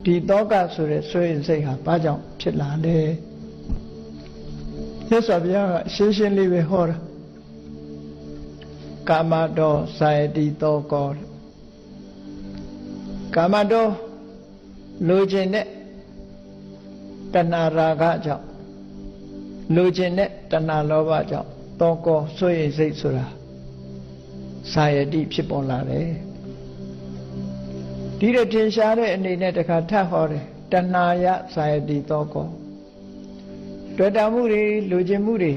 ဒီတောကဆိုတဲ့ဆွေရင်စိတ်ဟာဘာကြောင့်ဖြစ်လာလဲမြတ်စွာဘုရားကရှင်းရှင်းလေးပဲဟောတာကာမတောဇာယတိတောကောကာမတောလိုချင်တဲ့တဏှာရာဂကြောင့်လိုချင်တဲ့တဏှာလောဘကြောင့်တောကောဆွေရင်စိတ်ဆိုတာဇာယတိဖြစ်ပေါ်လာတယ်ဒီလိုထင်ရှားတဲ့အနေနဲ့တခါထပ်ဟောတယ်တဏှာယဇာယတိတောကောတွေ့တာမှုတွေလူကျင်မှုတွေ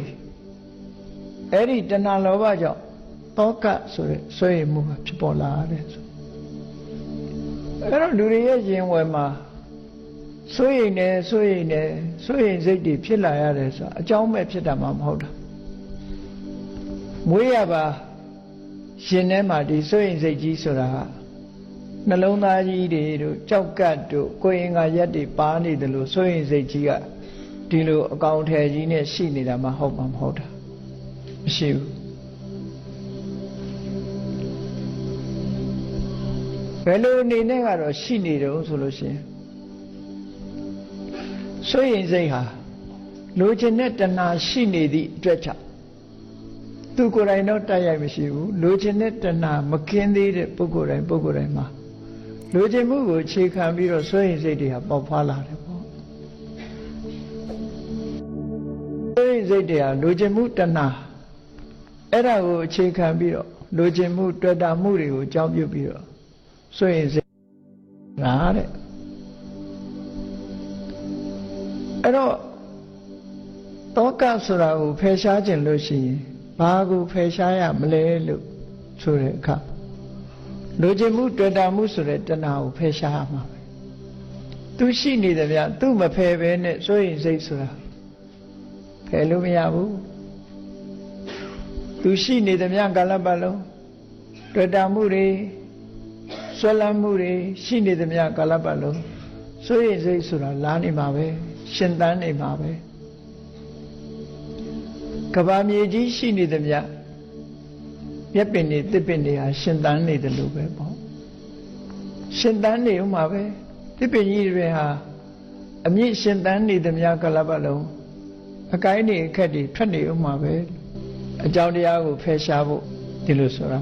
အဲ့ဒီတဏှာလောဘကြောင့်တောကဆိုတဲ့ဆွေးရမှုကဖြစ်ပေါ်လာတယ်ဆိုအဲ့တော့လူတွေရဲ့ရင်ဝယ်မှာဆွေးရင်နဲ့ဆွေးရင်နဲ့ဆွေးရင်စိတ်တွေဖြစ်လာရတယ်ဆိုအကြောင်းမဲ့ဖြစ်တာမှမဟုတ်တာမွေးရပါရှင်ထဲမှာဒီဆွေးရင်စိတ်ကြီးဆိုတာကနှလုံးသားကြီးတွေတို့ကြောက်ကတ်တို့ကိုယ်ရင်ကရက်တွေပါနေတယ်လို့ဆွေးရင်စိတ်ကြီးကဒီလိုအကောင်ထည်ကြီးနဲ့ရှိနေတာမှဟုတ်မှာမဟုတ်တာမရှိဘူးဘယ်လိုအနေနဲ့ကတော့ရှိနေတယ်ဆိုလို့ရှိရင်ဆွေးရင်စိတ်ဟာလိုချင်တဲ့တဏှာရှိနေသည့်အတွက်ကြောင့်သူကိုယ်တိုင်တော့တိုက်ရိုက်မရှိဘူးလိုချင်တဲ့တဏှာမကင်းသေးတဲ့ပုဂ္ဂိုလ်တိုင်းမှာလိုချင်မှုကိုအခြေခံပြီးတော့ဆွေးရင်စိတ်တွေဟာပေါက်ဖွာလာတယ်ပေါ့ဆွေးရင်စိတ်တွေဟာလိုချင်မှုတဏှာအဲ့ဒါကိုအခြေခံပြီးတော့လိုချင်မှုတွေ့တာမှုတွေကိုအကြောင်းပြုပြီးတော့ဆွေးရင်စိတ်လာတဲ့အဲ့တော့တောကဆိုတာကိုဖယ်ရှားခြင်းလို့ရှိရင်ဘာကိုဖယ်ရှားရမလဲလို့ဆိုတဲ့အခါလိုချင်မှုတွေ့တာမှုဆိုတဲ့တဏှာကိုဖယ်ရှားရမှာပဲသူရှိနေတယ်ဗျသူမဖယ်ပဲနဲ့စိုးရင်စိတ်ဆိုတာဖယ်လို့မရဘူးသူရှိနေတယ်ဗျကာလပတ်လုံးတွေ့တာမှုတွေဆွဲလန်းမှုတွေရှိနေတယ်ဗျကာလပတ်လုံးစိုးရင်စိတ်ဆိုတာလာနေမှာပဲရှင်သန်နေမှာပဲကဘာမြေကြီးရှိနေတယ်ဗျမြက်ပင်တွေတစ်ပင်တွေဟာရှင်သန်နေတယ်လို့ပဲပေါ့ရှင်သန်နေဥမှာပဲတစ်ပင်ကြီးတွေဟာအမြင့်ရှင်သန်နေတယ်များကလပတ်လုံးအကိုင်းတွေအခက်တွေထွက်နေဥမှာပဲအကြောင်းတရားကိုဖယ်ရှားဖို့ဒီလိုဆိုတာ